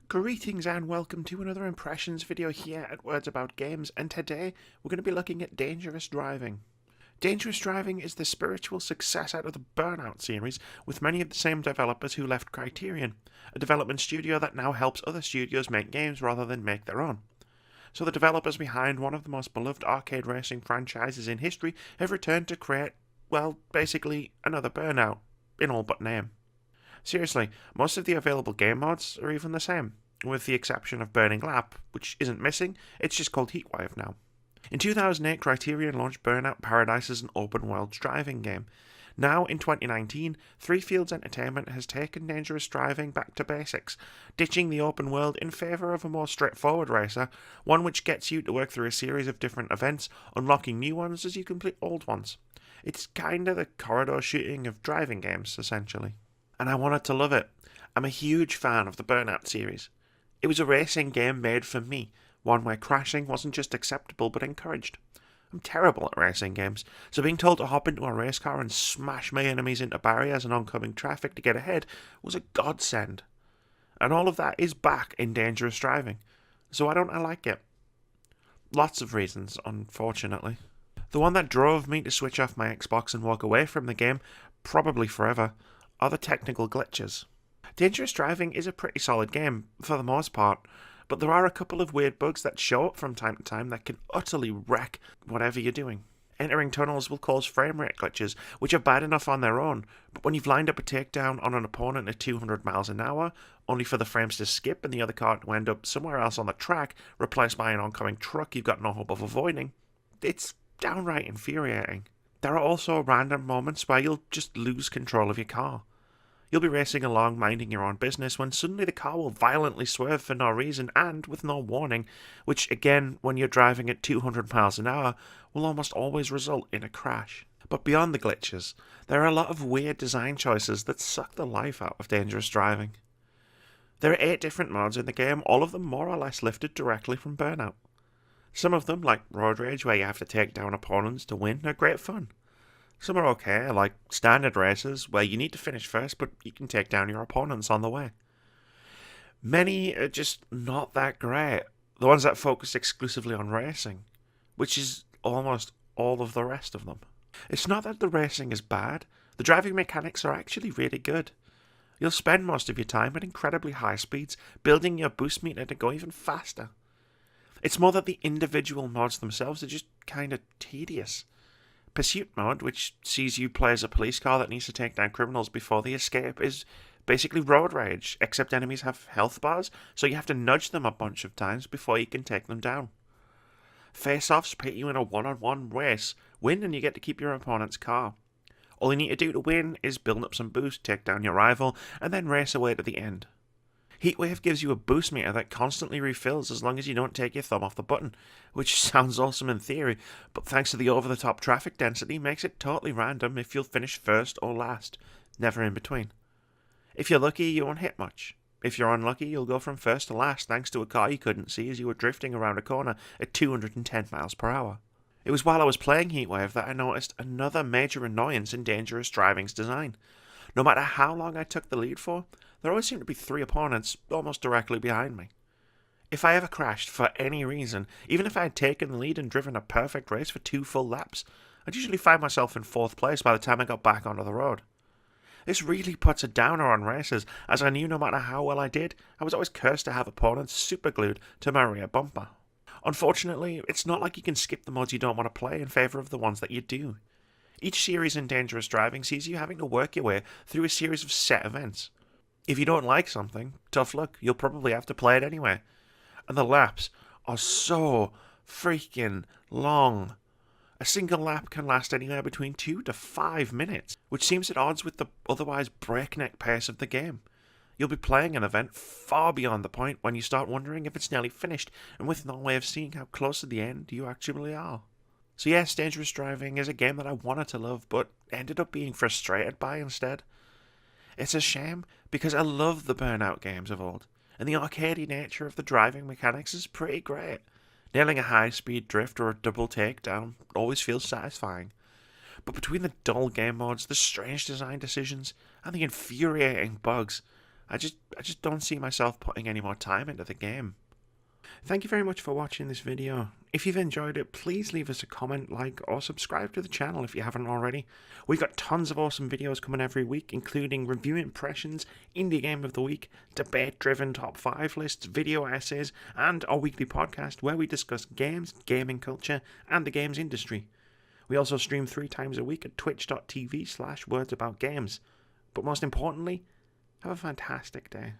Greetings and welcome to another impressions video here at Words About Games, and today we're going to be looking at Dangerous Driving. Dangerous Driving is the spiritual success out of the Burnout series, with many of the same developers who left Criterion, a development studio that now helps other studios make games rather than make their own. So the developers behind one of the most beloved arcade racing franchises in history have returned to create, well, basically another Burnout, in all but name. Seriously, most of the available game mods are even the same, with the exception of Burning Lap, which isn't missing, it's just called Heatwave now. In 2008, Criterion launched Burnout Paradise as an open-world driving game. Now, in 2019, Three Fields Entertainment has taken Dangerous Driving back to basics, ditching the open world in favour of a more straightforward racer, one which gets you to work through a series of different events, unlocking new ones as you complete old ones. It's kinda the corridor shooting of driving games, essentially. And I wanted to love it. I'm a huge fan of the Burnout series. It was a racing game made for me, one where crashing wasn't just acceptable but encouraged. I'm terrible at racing games, so being told to hop into a race car and smash my enemies into barriers and oncoming traffic to get ahead was a godsend. And all of that is back in Dangerous Driving, so why don't I like it? Lots of reasons, unfortunately. The one that drove me to switch off my Xbox and walk away from the game, probably forever, are the technical glitches. Dangerous Driving is a pretty solid game, for the most part, but there are a couple of weird bugs that show up from time to time that can utterly wreck whatever you're doing. Entering tunnels will cause frame rate glitches, which are bad enough on their own, but when you've lined up a takedown on an opponent at 200 miles an hour, only for the frames to skip and the other car to end up somewhere else on the track, replaced by an oncoming truck you've got no hope of avoiding, it's downright infuriating. There are also random moments where you'll just lose control of your car. You'll be racing along minding your own business when suddenly the car will violently swerve for no reason and with no warning, which again, when you're driving at 200 miles an hour, will almost always result in a crash. But beyond the glitches, there are a lot of weird design choices that suck the life out of Dangerous Driving. There are 8 different modes in the game, all of them more or less lifted directly from Burnout. Some of them, like Road Rage, where you have to take down opponents to win, are great fun. Some are okay, like standard races, where you need to finish first, but you can take down your opponents on the way. Many are just not that great, the ones that focus exclusively on racing, which is almost all of the rest of them. It's not that the racing is bad, the driving mechanics are actually really good. You'll spend most of your time at incredibly high speeds, building your boost meter to go even faster. It's more that the individual mods themselves are just kinda tedious. Pursuit mode, which sees you play as a police car that needs to take down criminals before they escape, is basically Road Rage, except enemies have health bars, so you have to nudge them a bunch of times before you can take them down. Face-offs put you in a one-on-one race, win and you get to keep your opponent's car. All you need to do to win is build up some boost, take down your rival, and then race away to the end. Heatwave gives you a boost meter that constantly refills as long as you don't take your thumb off the button, which sounds awesome in theory, but thanks to the over-the-top traffic density makes it totally random if you'll finish first or last, never in between. If you're lucky, you won't hit much. If you're unlucky, you'll go from first to last thanks to a car you couldn't see as you were drifting around a corner at 210 miles per hour. It was while I was playing Heatwave that I noticed another major annoyance in Dangerous Driving's design. No matter how long I took the lead for, there always seemed to be 3 opponents almost directly behind me. If I ever crashed for any reason, even if I had taken the lead and driven a perfect race for 2 full laps, I'd usually find myself in 4th place by the time I got back onto the road. This really puts a downer on races, as I knew no matter how well I did, I was always cursed to have opponents superglued to my rear bumper. Unfortunately, it's not like you can skip the mods you don't want to play in favour of the ones that you do. Each series in Dangerous Driving sees you having to work your way through a series of set events. If you don't like something, tough luck, you'll probably have to play it anyway. And the laps are so freaking long. A single lap can last anywhere between 2 to 5 minutes, which seems at odds with the otherwise breakneck pace of the game. You'll be playing an event far beyond the point when you start wondering if it's nearly finished, and with no way of seeing how close to the end you actually are. So yes, Dangerous Driving is a game that I wanted to love, but ended up being frustrated by instead. It's a shame, because I love the Burnout games of old, and the arcadey nature of the driving mechanics is pretty great. Nailing a high-speed drift or a double takedown always feels satisfying. But between the dull game modes, the strange design decisions, and the infuriating bugs, I just don't see myself putting any more time into the game. Thank you very much for watching this video. If you've enjoyed it, please leave us a comment, like, or subscribe to the channel if you haven't already. We've got tons of awesome videos coming every week, including review impressions, indie game of the week, debate-driven top 5 lists, video essays, and our weekly podcast where we discuss games, gaming culture, and the games industry. We also stream 3 times a week at twitch.tv/wordsaboutgames. But most importantly, have a fantastic day.